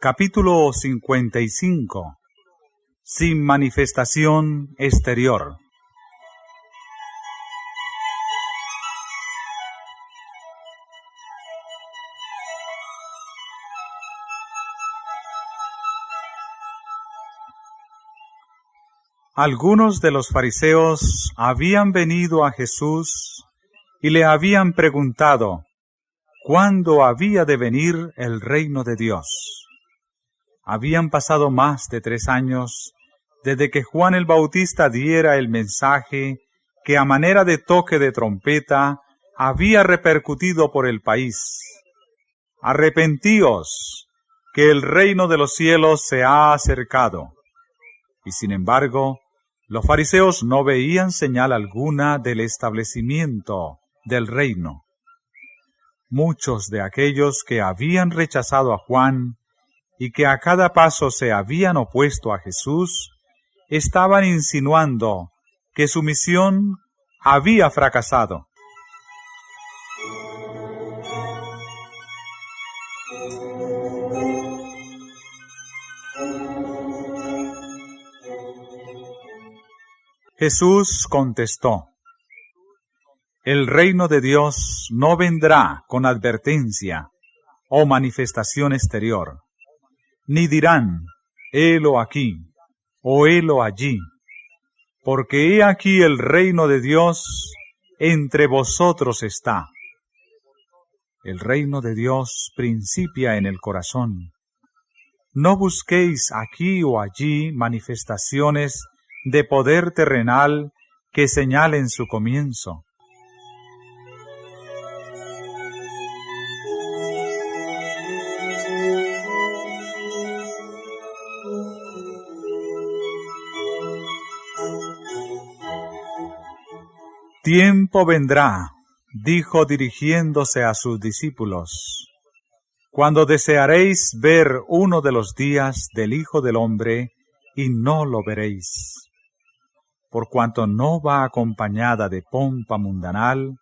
Capítulo 55. Sin manifestación exterior. Algunos de los fariseos habían venido a Jesús y le habían preguntado ¿cuándo había de venir el reino de Dios? Habían pasado más de 3 años desde que Juan el Bautista diera el mensaje que a manera de toque de trompeta había repercutido por el país. Arrepentíos, que el reino de los cielos se ha acercado. Y sin embargo, los fariseos no veían señal alguna del establecimiento del reino. Muchos de aquellos que habían rechazado a Juan y que a cada paso se habían opuesto a Jesús, estaban insinuando que su misión había fracasado. Jesús contestó: el reino de Dios no vendrá con advertencia o manifestación exterior, ni dirán, helo aquí, o helo allí, porque he aquí el reino de Dios entre vosotros está. El reino de Dios principia en el corazón. No busquéis aquí o allí manifestaciones de poder terrenal que señalen su comienzo. Tiempo vendrá, dijo dirigiéndose a sus discípulos, cuando desearéis ver uno de los días del Hijo del Hombre y no lo veréis. Por cuanto no va acompañada de pompa mundanal,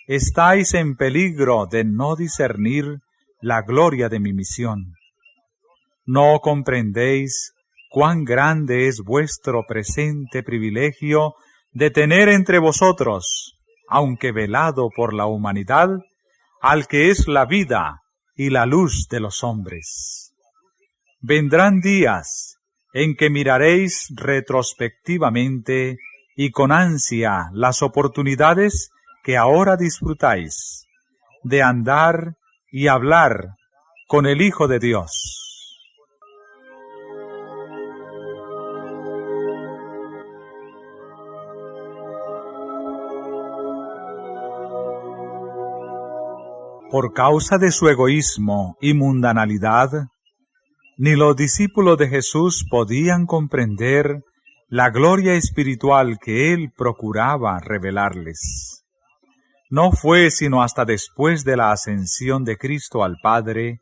estáis en peligro de no discernir la gloria de mi misión. ¿No comprendéis cuán grande es vuestro presente privilegio de tener entre vosotros, aunque velado por la humanidad, al que es la vida y la luz de los hombres? Vendrán días en que miraréis retrospectivamente y con ansia las oportunidades que ahora disfrutáis de andar y hablar con el Hijo de Dios. Por causa de su egoísmo y mundanalidad, ni los discípulos de Jesús podían comprender la gloria espiritual que Él procuraba revelarles. No fue sino hasta después de la ascensión de Cristo al Padre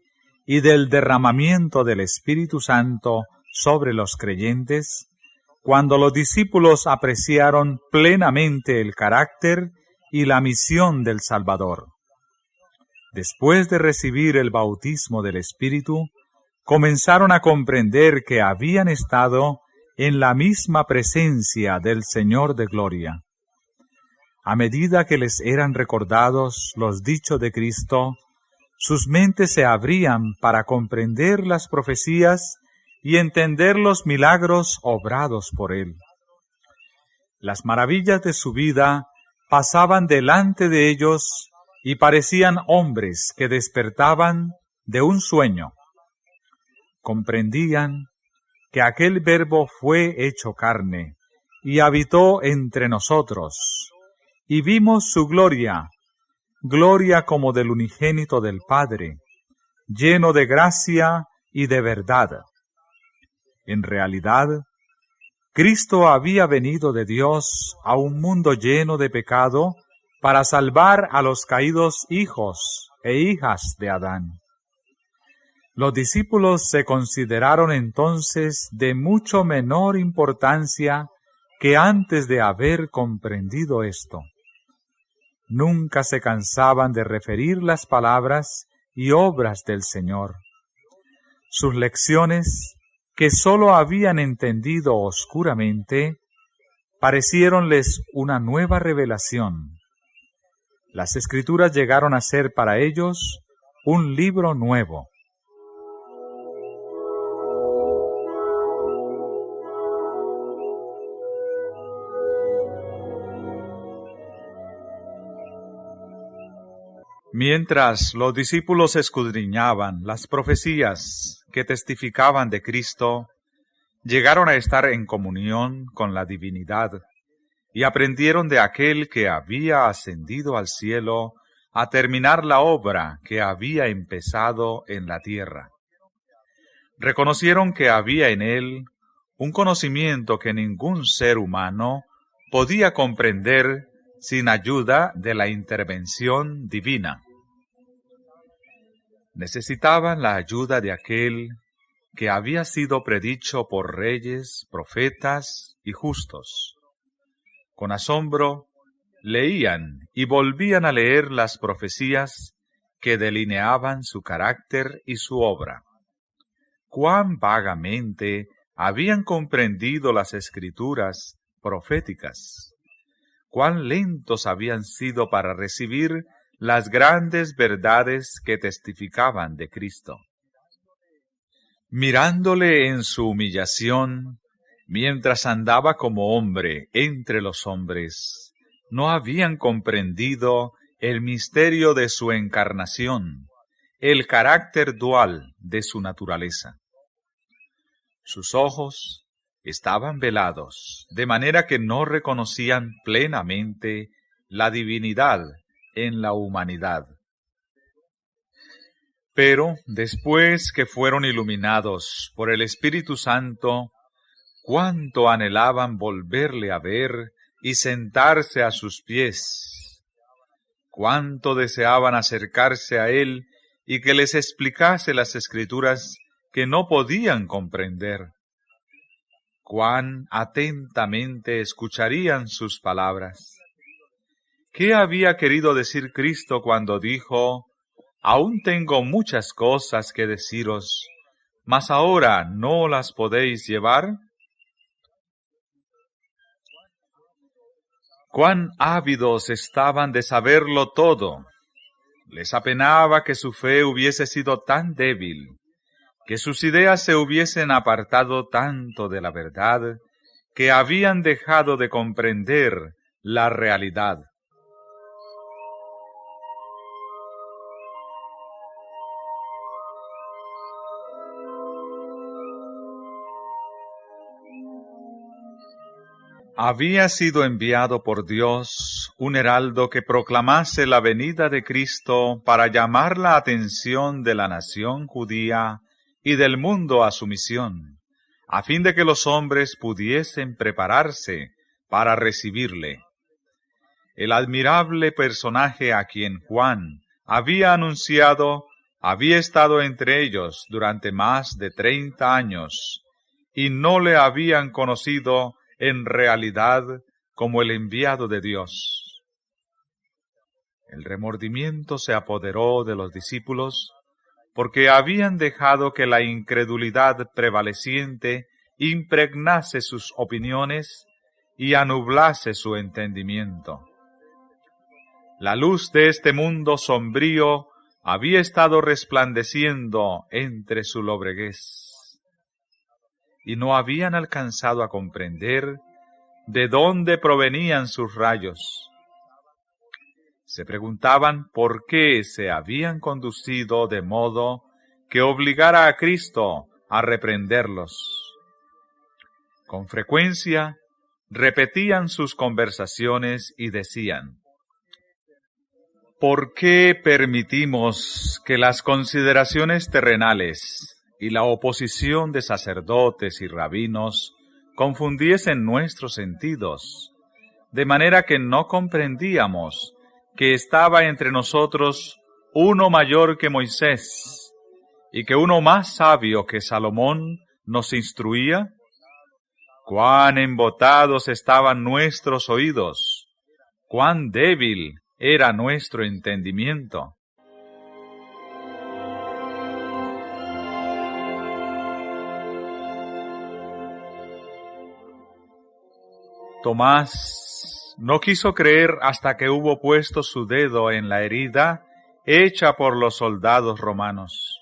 y del derramamiento del Espíritu Santo sobre los creyentes, cuando los discípulos apreciaron plenamente el carácter y la misión del Salvador. Después de recibir el bautismo del Espíritu, comenzaron a comprender que habían estado en la misma presencia del Señor de gloria. A medida que les eran recordados los dichos de Cristo, sus mentes se abrían para comprender las profecías y entender los milagros obrados por Él. Las maravillas de su vida pasaban delante de ellos y parecían hombres que despertaban de un sueño. Comprendían que aquel Verbo fue hecho carne y habitó entre nosotros, y vimos su gloria, gloria como del unigénito del Padre, lleno de gracia y de verdad. En realidad, Cristo había venido de Dios a un mundo lleno de pecado para salvar a los caídos hijos e hijas de Adán. Los discípulos se consideraron entonces de mucho menor importancia que antes de haber comprendido esto. Nunca se cansaban de referir las palabras y obras del Señor. Sus lecciones, que sólo habían entendido oscuramente, parecieronles una nueva revelación. Las Escrituras llegaron a ser para ellos un libro nuevo. Mientras los discípulos escudriñaban las profecías que testificaban de Cristo, llegaron a estar en comunión con la divinidad y aprendieron de aquel que había ascendido al cielo a terminar la obra que había empezado en la tierra. Reconocieron que había en él un conocimiento que ningún ser humano podía comprender sin ayuda de la intervención divina. Necesitaban la ayuda de aquel que había sido predicho por reyes, profetas y justos. Con asombro, leían y volvían a leer las profecías que delineaban su carácter y su obra. Cuán vagamente habían comprendido las escrituras proféticas. Cuán lentos habían sido para recibir las grandes verdades que testificaban de Cristo. Mirándole en su humillación, mientras andaba como hombre entre los hombres, no habían comprendido el misterio de su encarnación, el carácter dual de su naturaleza. Sus ojos estaban velados, de manera que no reconocían plenamente la divinidad en la humanidad. Pero después que fueron iluminados por el Espíritu Santo, cuánto anhelaban volverle a ver y sentarse a sus pies. Cuánto deseaban acercarse a él y que les explicase las Escrituras que no podían comprender. Cuán atentamente escucharían sus palabras. ¿Qué había querido decir Cristo cuando dijo: «Aún tengo muchas cosas que deciros, mas ahora no las podéis llevar»? Cuán ávidos estaban de saberlo todo. Les apenaba que su fe hubiese sido tan débil, que sus ideas se hubiesen apartado tanto de la verdad, que habían dejado de comprender la realidad. Había sido enviado por Dios un heraldo que proclamase la venida de Cristo para llamar la atención de la nación judía y del mundo a su misión, a fin de que los hombres pudiesen prepararse para recibirle. El admirable personaje a quien Juan había anunciado había estado entre ellos durante más de 30 años, y no le habían conocido en realidad como el enviado de Dios. El remordimiento se apoderó de los discípulos porque habían dejado que la incredulidad prevaleciente impregnase sus opiniones y anublase su entendimiento. La luz de este mundo sombrío había estado resplandeciendo entre su lobreguez, y no habían alcanzado a comprender de dónde provenían sus rayos. Se preguntaban por qué se habían conducido de modo que obligara a Cristo a reprenderlos. Con frecuencia repetían sus conversaciones y decían: ¿por qué permitimos que las consideraciones terrenales y la oposición de sacerdotes y rabinos confundiesen nuestros sentidos, de manera que no comprendíamos que estaba entre nosotros uno mayor que Moisés, y que uno más sabio que Salomón nos instruía? Cuán embotados estaban nuestros oídos, cuán débil era nuestro entendimiento. Tomás no quiso creer hasta que hubo puesto su dedo en la herida hecha por los soldados romanos.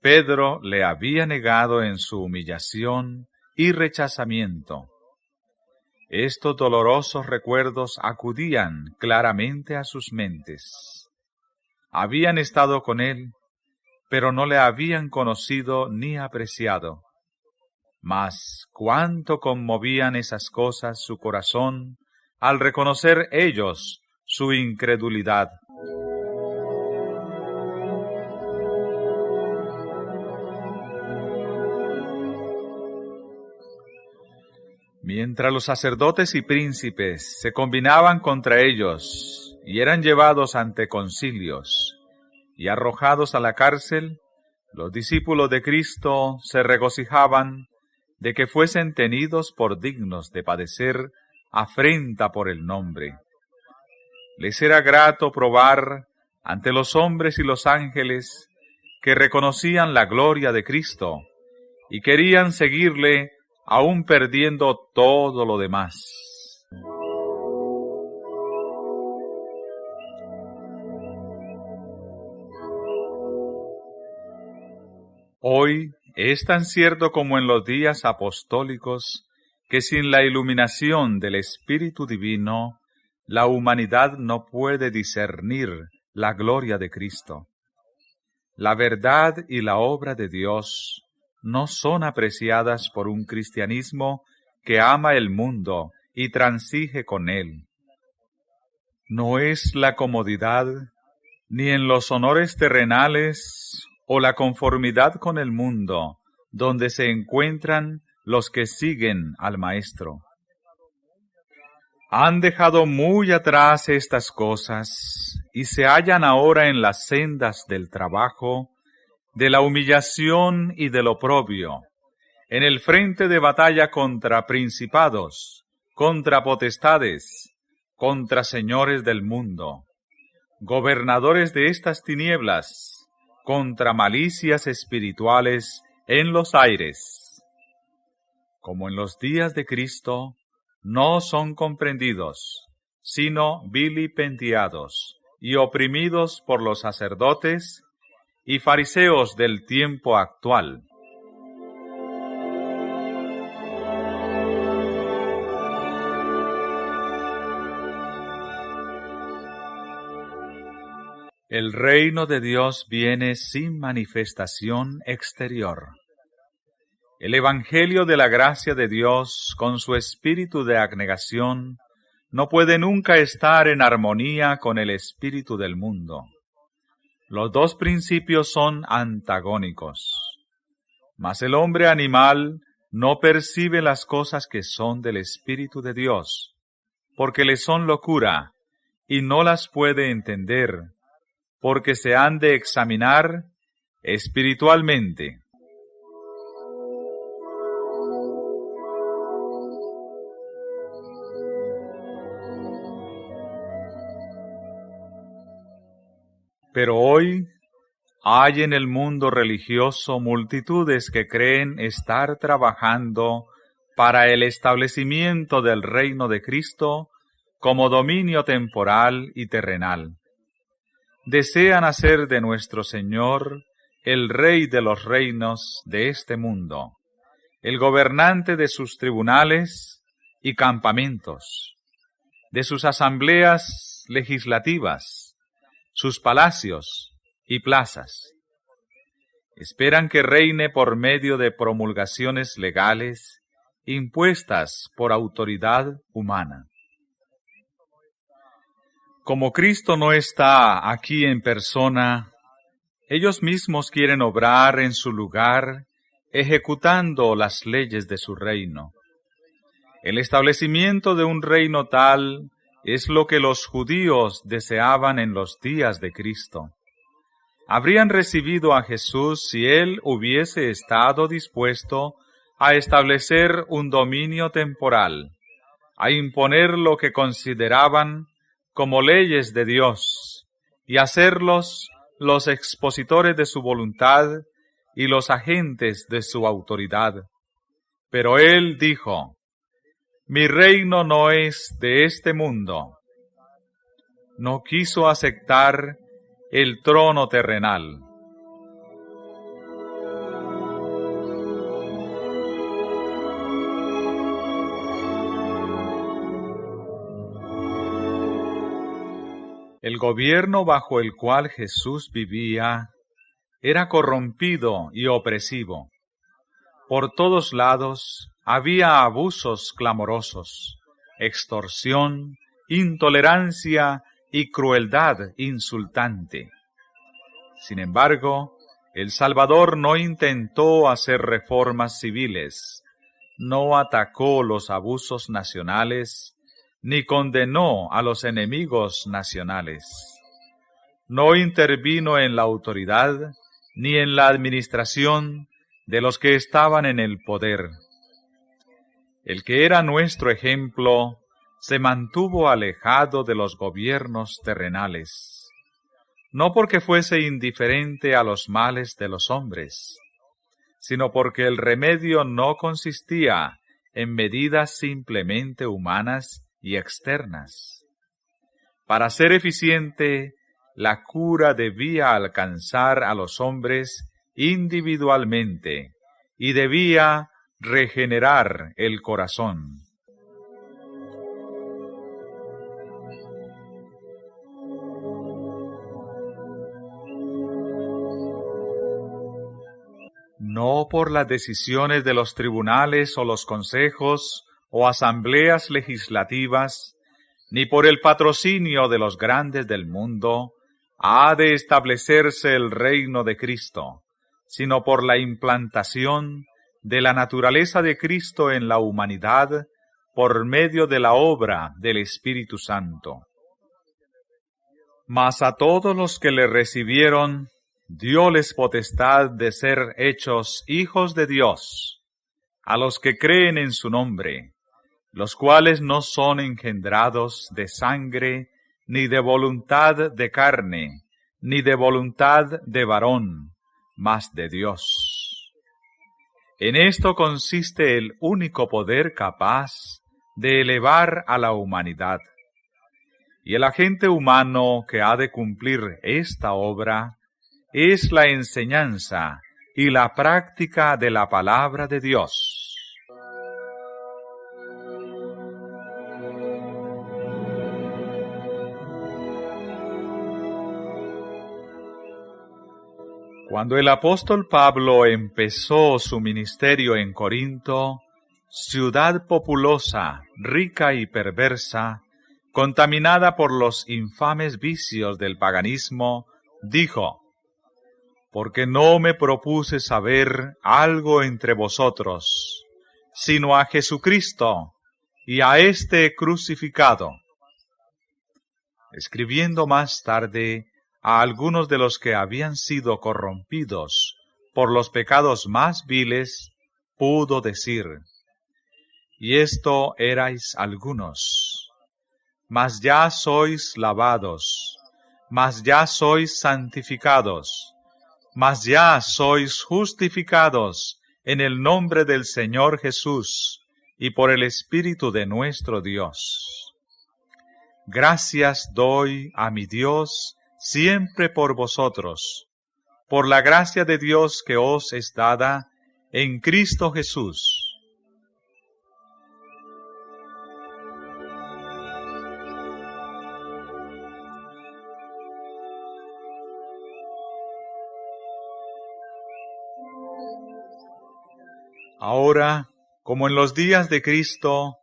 Pedro le había negado en su humillación y rechazamiento. Estos dolorosos recuerdos acudían claramente a sus mentes. Habían estado con él, pero no le habían conocido ni apreciado. Mas cuánto conmovían esas cosas su corazón al reconocer ellos su incredulidad. Mientras los sacerdotes y príncipes se combinaban contra ellos y eran llevados ante concilios y arrojados a la cárcel, los discípulos de Cristo se regocijaban de que fuesen tenidos por dignos de padecer afrenta por el nombre. Les era grato probar ante los hombres y los ángeles que reconocían la gloria de Cristo y querían seguirle aún perdiendo todo lo demás. Hoy es tan cierto como en los días apostólicos que sin la iluminación del Espíritu Divino, la humanidad no puede discernir la gloria de Cristo. La verdad y la obra de Dios no son apreciadas por un cristianismo que ama el mundo y transige con él. No es la comodidad, ni en los honores terrenales o la conformidad con el mundo, donde se encuentran los que siguen al Maestro. Han dejado muy atrás estas cosas y se hallan ahora en las sendas del trabajo, de la humillación y del oprobio, en el frente de batalla contra principados, contra potestades, contra señores del mundo, gobernadores de estas tinieblas, contra malicias espirituales en los aires. Como en los días de Cristo, no son comprendidos, sino vilipendiados y oprimidos por los sacerdotes y fariseos del tiempo actual. El reino de Dios viene sin manifestación exterior. El Evangelio de la gracia de Dios, con su espíritu de abnegación, no puede nunca estar en armonía con el espíritu del mundo. Los dos principios son antagónicos. Mas el hombre animal no percibe las cosas que son del Espíritu de Dios, porque le son locura, y no las puede entender, porque se han de examinar espiritualmente. Pero hoy hay en el mundo religioso multitudes que creen estar trabajando para el establecimiento del reino de Cristo como dominio temporal y terrenal. Desean hacer de nuestro Señor el Rey de los reinos de este mundo, el gobernante de sus tribunales y campamentos, de sus asambleas legislativas, sus palacios y plazas. Esperan que reine por medio de promulgaciones legales impuestas por autoridad humana. Como Cristo no está aquí en persona, ellos mismos quieren obrar en su lugar, ejecutando las leyes de su reino. El establecimiento de un reino tal es lo que los judíos deseaban en los días de Cristo. habrían recibido a Jesús si él hubiese estado dispuesto a establecer un dominio temporal, a imponer lo que consideraban como leyes de Dios y hacerlos los expositores de su voluntad y los agentes de su autoridad. Pero él dijo: mi reino no es de este mundo. No quiso aceptar el trono terrenal. El gobierno bajo el cual Jesús vivía era corrompido y opresivo. Por todos lados había abusos clamorosos, extorsión, intolerancia y crueldad insultante. Sin embargo, el Salvador no intentó hacer reformas civiles, no atacó los abusos nacionales, ni condenó a los enemigos nacionales. No intervino en la autoridad ni en la administración de los que estaban en el poder. El que era nuestro ejemplo se mantuvo alejado de los gobiernos terrenales, no porque fuese indiferente a los males de los hombres, sino porque el remedio no consistía en medidas simplemente humanas y externas. Para ser eficiente, la cura debía alcanzar a los hombres individualmente y debía regenerar el corazón. No por las decisiones de los tribunales o los consejos o asambleas legislativas, ni por el patrocinio de los grandes del mundo, ha de establecerse el reino de Cristo, sino por la implantación de la naturaleza de Cristo en la humanidad por medio de la obra del Espíritu Santo. Mas a todos los que le recibieron, dióles potestad de ser hechos hijos de Dios, a los que creen en su nombre, los cuales no son engendrados de sangre, ni de voluntad de carne, ni de voluntad de varón, mas de Dios. En esto consiste el único poder capaz de elevar a la humanidad. Y el agente humano que ha de cumplir esta obra es la enseñanza y la práctica de la palabra de Dios. Cuando el apóstol Pablo empezó su ministerio en Corinto, ciudad populosa, rica y perversa, contaminada por los infames vicios del paganismo, dijo: porque no me propuse saber algo entre vosotros, sino a Jesucristo y a este crucificado. Escribiendo más tarde a algunos de los que habían sido corrompidos por los pecados más viles, pudo decir: y esto erais algunos, mas ya sois lavados, mas ya sois santificados, mas ya sois justificados en el nombre del Señor Jesús y por el Espíritu de nuestro Dios. Gracias doy a mi Dios siempre por vosotros, por la gracia de Dios que os es dada en Cristo Jesús. Ahora, como en los días de Cristo,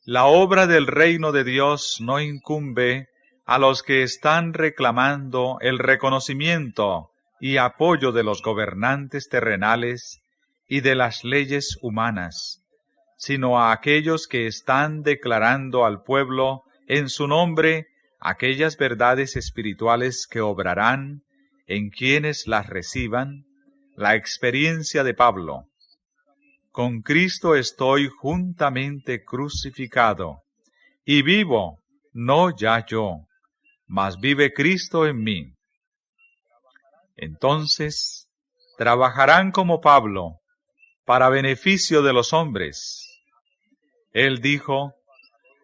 la obra del reino de Dios no incumbe a los que están reclamando el reconocimiento y apoyo de los gobernantes terrenales y de las leyes humanas, sino a aquellos que están declarando al pueblo en su nombre aquellas verdades espirituales que obrarán en quienes las reciban, la experiencia de Pablo. Con Cristo estoy juntamente crucificado, y vivo, no ya yo, mas vive Cristo en mí. Entonces, trabajarán como Pablo, para beneficio de los hombres. Él dijo,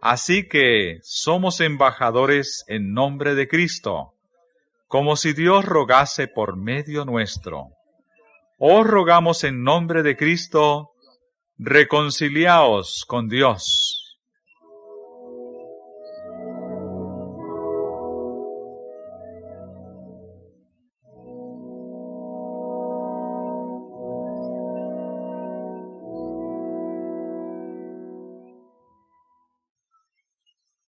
así que somos embajadores en nombre de Cristo, como si Dios rogase por medio nuestro. Os rogamos en nombre de Cristo, reconciliaos con Dios.